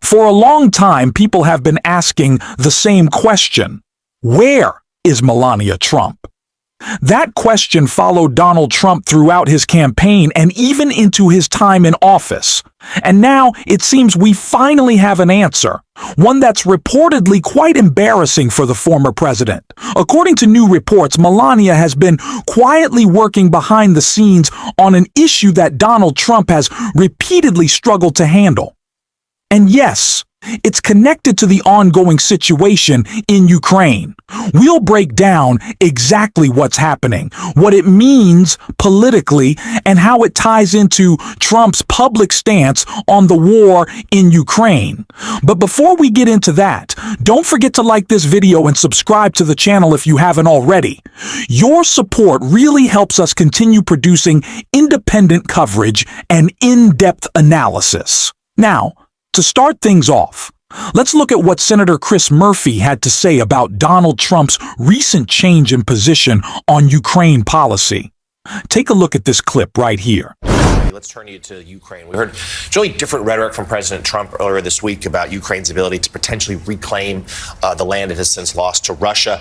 For a long time, people have been asking the same question: where is Melania Trump? That question followed Donald Trump throughout his campaign and even into his time in office. And now it seems we finally have an answer, one that's reportedly quite embarrassing for the former president. According to new reports, Melania has been quietly working behind the scenes on an issue that Donald Trump has repeatedly struggled to handle. And yes, it's connected to the ongoing situation in Ukraine. We'll break down exactly what's happening, what it means politically, and how it ties into Trump's public stance on the war in Ukraine. But before we get into that, don't forget to like this video and subscribe to the channel if you haven't already. Your support really helps us continue producing independent coverage and in-depth analysis. Now, to start things off, let's look at what Senator Chris Murphy had to say about Donald Trump's recent change in position on Ukraine policy. Take a look at this clip right here. Let's turn you to Ukraine. We heard really different rhetoric from President Trump earlier this week about Ukraine's ability to potentially reclaim the land it has since lost to Russia.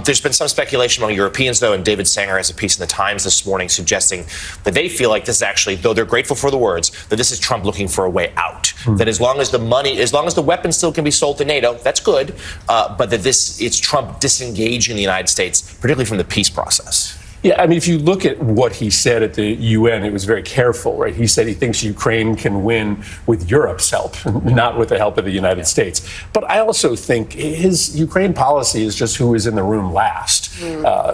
There's been some speculation among Europeans, though, and David Sanger has a piece in the Times this morning suggesting that they feel like this is actually, though they're grateful for the words, that this is Trump looking for a way out. That as long as the money, as long as the weapons still can be sold to NATO, that's good, but that it's Trump disengaging the United States, particularly from the peace process. Yeah, I mean, if you look at what he said at the UN, it was very careful, right? He said he thinks Ukraine can win with Europe's help, not with the help of the United States. But I also think his Ukraine policy is just who is in the room last.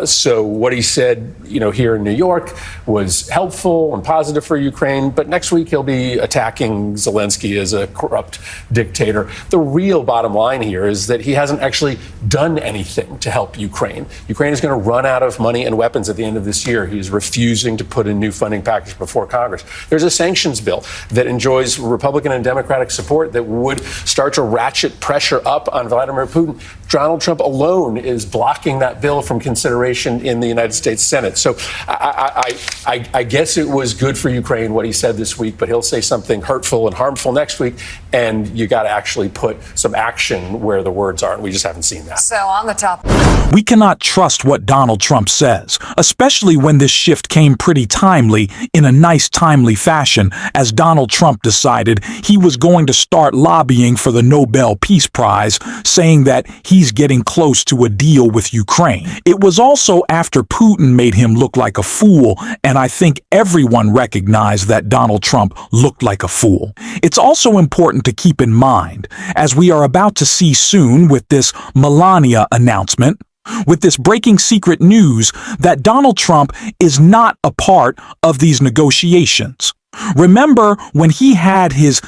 So what he said, here in New York was helpful and positive for Ukraine. But next week he'll be attacking Zelensky as a corrupt dictator. The real bottom line here is that he hasn't actually done anything to help Ukraine. Ukraine is going to run out of money and weapons at the end of this year. He's refusing to put a new funding package before Congress. There's a sanctions bill that enjoys Republican and Democratic support that would start to ratchet pressure up on Vladimir Putin. Donald Trump alone is blocking that bill from consideration in the United States Senate. So I guess it was good for Ukraine what he said this week, but he'll say something hurtful and harmful next week, and you got to actually put some action where the words aren't. We just haven't seen that. So on the top. We cannot trust what Donald Trump says, especially when this shift came pretty timely, in a nice timely fashion, as Donald Trump decided he was going to start lobbying for the Nobel Peace Prize, saying that he's getting close to a deal with Ukraine. It was also after Putin made him look like a fool, and I think everyone recognized that Donald Trump looked like a fool. It's also important to keep in mind, as we are about to see soon with this Melania announcement, with this breaking secret news, that Donald Trump is not a part of these negotiations. Remember when he had his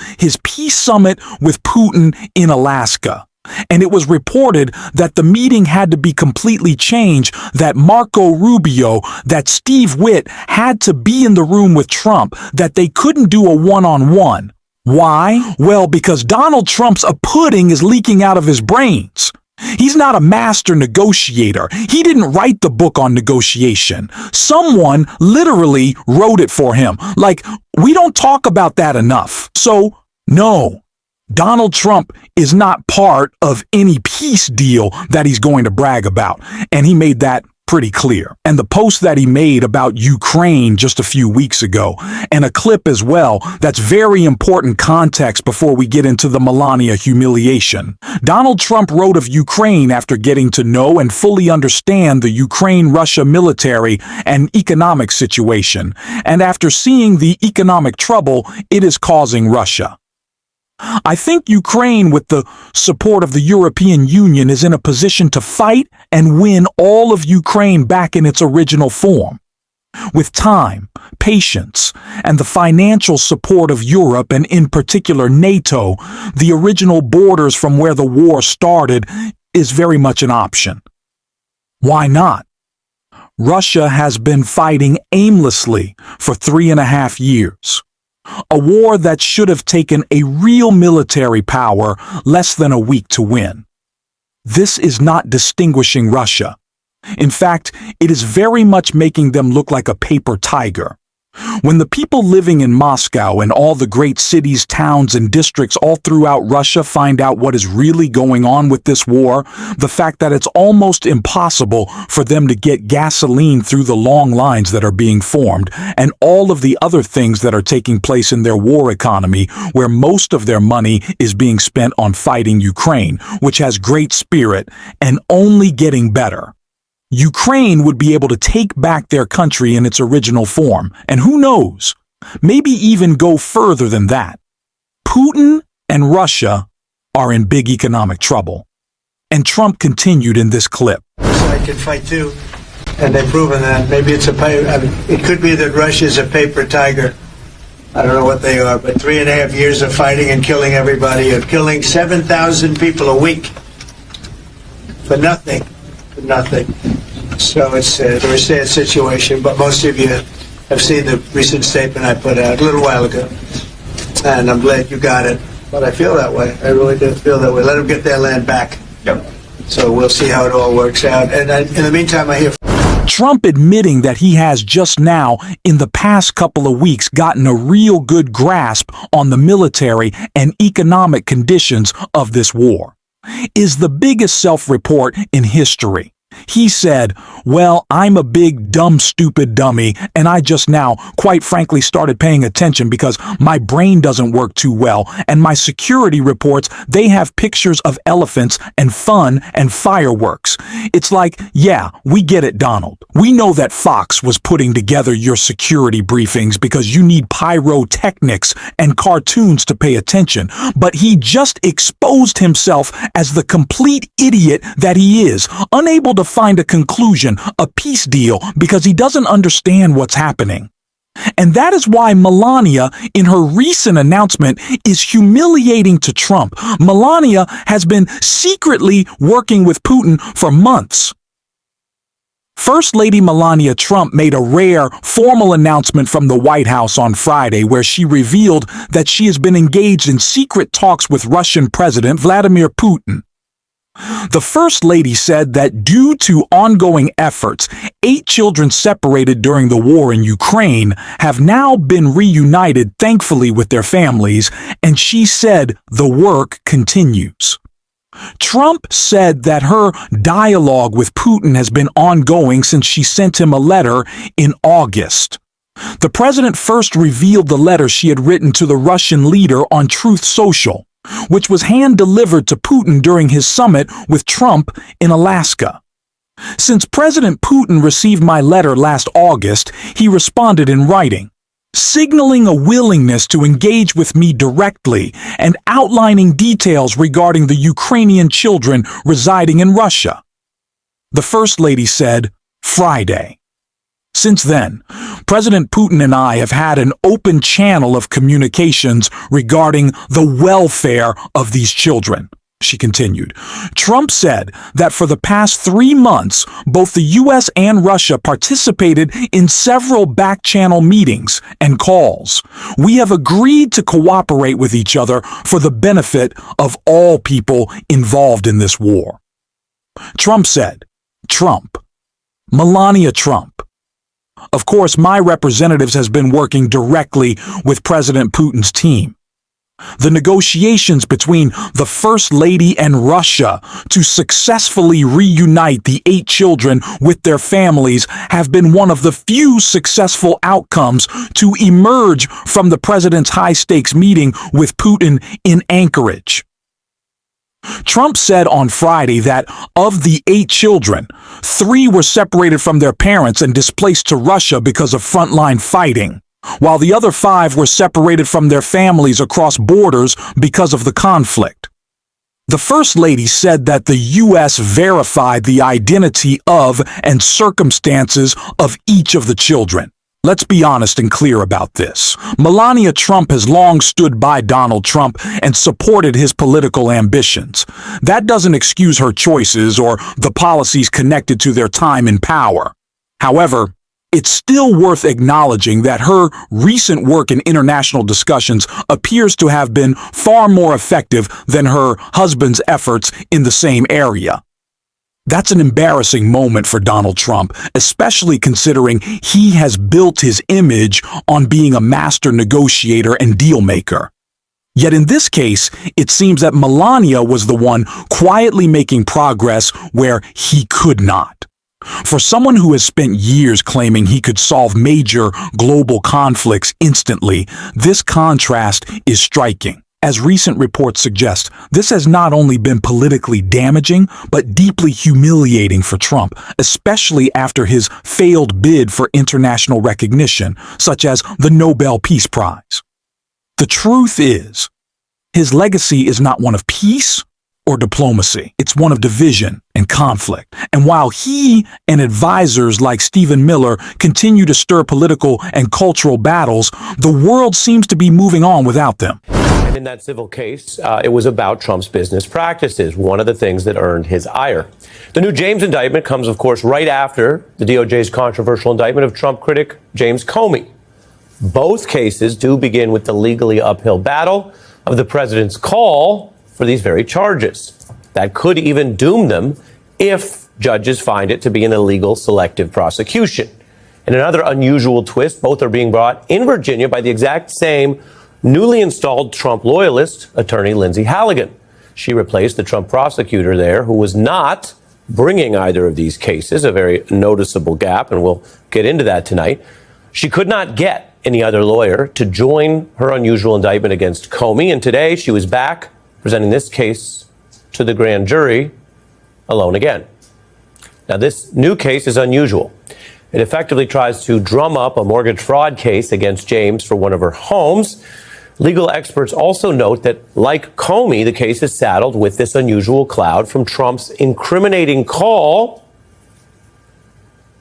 peace summit with Putin in Alaska? And it was reported that the meeting had to be completely changed, that Marco Rubio, that Steve Witt had to be in the room with Trump, that they couldn't do a one-on-one. Why? Well, because Donald Trump's pudding is leaking out of his brains. He's not a master negotiator. He didn't write the book on negotiation. Someone literally wrote it for him. Like, we don't talk about that enough. So, no. Donald Trump is not part of any peace deal that he's going to brag about, and he made that pretty clear. And the post that he made about Ukraine just a few weeks ago, and a clip as well, that's very important context before we get into the Melania humiliation. Donald Trump wrote of Ukraine after getting to know and fully understand the Ukraine-Russia military and economic situation, and after seeing the economic trouble it is causing Russia. I think Ukraine, with the support of the European Union, is in a position to fight and win all of Ukraine back in its original form. With time, patience, and the financial support of Europe, and in particular NATO, the original borders from where the war started is very much an option. Why not? Russia has been fighting aimlessly for 3.5 years. A war that should have taken a real military power less than a week to win. This is not distinguishing Russia. In fact, it is very much making them look like a paper tiger. When the people living in Moscow and all the great cities, towns, and districts all throughout Russia find out what is really going on with this war, the fact that it's almost impossible for them to get gasoline through the long lines that are being formed, and all of the other things that are taking place in their war economy, where most of their money is being spent on fighting Ukraine, which has great spirit and only getting better. Ukraine would be able to take back their country in its original form, and who knows, maybe even go further than that. Putin and Russia are in big economic trouble. And Trump continued in this clip. I can fight too, and they've proven that. Maybe it's it could be that Russia's a paper tiger. I don't know what they are, but 3.5 years of fighting and killing everybody, of killing 7,000 people a week for nothing. Nothing. So it's a very sad situation, but most of you have seen the recent statement I put out a little while ago, and I'm glad you got it. But I feel that way. I really do feel that way. Let them get their land back. Yep. So we'll see how it all works out. And in the meantime, I hear Trump admitting that he has just now, in the past couple of weeks, gotten a real good grasp on the military and economic conditions of this war, is the biggest self-report in history. He said, well, I'm a big, dumb, stupid dummy, and I just now, quite frankly, started paying attention because my brain doesn't work too well, and my security reports, they have pictures of elephants and fun and fireworks. It's like, yeah, we get it, Donald. We know that Fox was putting together your security briefings because you need pyrotechnics and cartoons to pay attention, but he just exposed himself as the complete idiot that he is, unable to find a conclusion, a peace deal, because he doesn't understand what's happening. And that is why Melania, in her recent announcement, is humiliating to Trump. Melania has been secretly working with Putin for months. First Lady Melania Trump made a rare, formal announcement from the White House on Friday where she revealed that she has been engaged in secret talks with Russian President Vladimir Putin. The First Lady said that due to ongoing efforts, 8 children separated during the war in Ukraine have now been reunited, thankfully, with their families, and she said the work continues. Trump said that her dialogue with Putin has been ongoing since she sent him a letter in August. The president first revealed the letter she had written to the Russian leader on Truth Social, which was hand-delivered to Putin during his summit with Trump in Alaska. Since President Putin received my letter last August, he responded in writing, signaling a willingness to engage with me directly and outlining details regarding the Ukrainian children residing in Russia. The First Lady said, Friday. Since then, President Putin and I have had an open channel of communications regarding the welfare of these children, she continued. Trump said that for the past 3 months, both the U.S. and Russia participated in several back-channel meetings and calls. We have agreed to cooperate with each other for the benefit of all people involved in this war. Trump said, Trump, Melania Trump. Of course, my representatives has been working directly with President Putin's team. The negotiations between the First Lady and Russia to successfully reunite the 8 children with their families have been one of the few successful outcomes to emerge from the president's high-stakes meeting with Putin in Anchorage. Trump said on Friday that of the 8 children, 3 were separated from their parents and displaced to Russia because of frontline fighting, while the other 5 were separated from their families across borders because of the conflict. The First Lady said that the U.S. verified the identity of and circumstances of each of the children. Let's be honest and clear about this. Melania Trump has long stood by Donald Trump and supported his political ambitions. That doesn't excuse her choices or the policies connected to their time in power. However, it's still worth acknowledging that her recent work in international discussions appears to have been far more effective than her husband's efforts in the same area. That's an embarrassing moment for Donald Trump, especially considering he has built his image on being a master negotiator and deal maker. Yet in this case, it seems that Melania was the one quietly making progress where he could not. For someone who has spent years claiming he could solve major global conflicts instantly, this contrast is striking. As recent reports suggest, this has not only been politically damaging, but deeply humiliating for Trump, especially after his failed bid for international recognition, such as the Nobel Peace Prize. The truth is, his legacy is not one of peace or diplomacy. It's one of division and conflict. And while he and advisors like Stephen Miller continue to stir political and cultural battles, the world seems to be moving on without them. And in that civil case, it was about Trump's business practices, one of the things that earned his ire. The new James indictment comes, of course, right after the DOJ's controversial indictment of Trump critic James Comey. Both cases do begin with the legally uphill battle of the president's call for these very charges. That could even doom them if judges find it to be an illegal selective prosecution. In another unusual twist, both are being brought in Virginia by the exact same newly installed Trump loyalist, attorney Lindsay Halligan. She replaced the Trump prosecutor there, who was not bringing either of these cases, a very noticeable gap, and we'll get into that tonight. She could not get any other lawyer to join her unusual indictment against Comey, and today she was back presenting this case to the grand jury alone again. Now, this new case is unusual. It effectively tries to drum up a mortgage fraud case against James for one of her homes. Legal experts also note that, like Comey, the case is saddled with this unusual cloud from Trump's incriminating call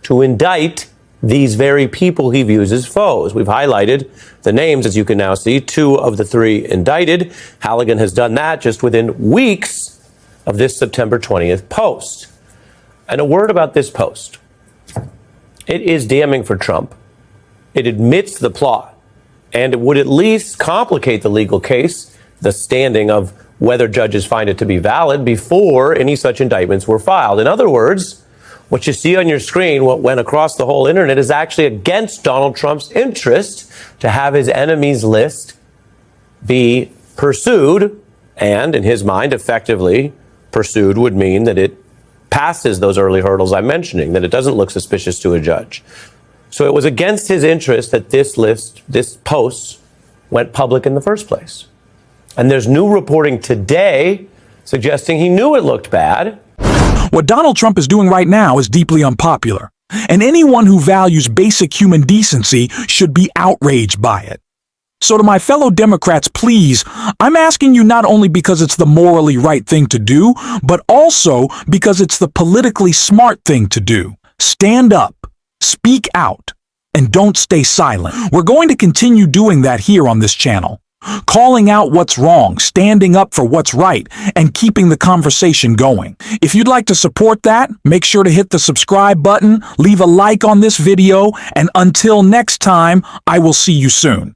to indict these very people he views as foes. We've highlighted the names, as you can now see, 2 of the 3 indicted. Halligan has done that just within weeks of this September 20th post. And a word about this post. It is damning for Trump. It admits the plot, and it would at least complicate the legal case, the standing of whether judges find it to be valid before any such indictments were filed. In other words, what you see on your screen, what went across the whole internet, is actually against Donald Trump's interest to have his enemies list be pursued, and in his mind, effectively pursued would mean that it passes those early hurdles I'm mentioning, that it doesn't look suspicious to a judge. So it was against his interest that this post went public in the first place. And there's new reporting today suggesting he knew it looked bad. What Donald Trump is doing right now is deeply unpopular, and anyone who values basic human decency should be outraged by it. So to my fellow Democrats, please, I'm asking you not only because it's the morally right thing to do, but also because it's the politically smart thing to do. Stand up, speak out, and don't stay silent. We're going to continue doing that here on this channel. Calling out what's wrong, standing up for what's right, and keeping the conversation going. If you'd like to support that, make sure to hit the subscribe button, leave a like on this video, and until next time, I will see you soon.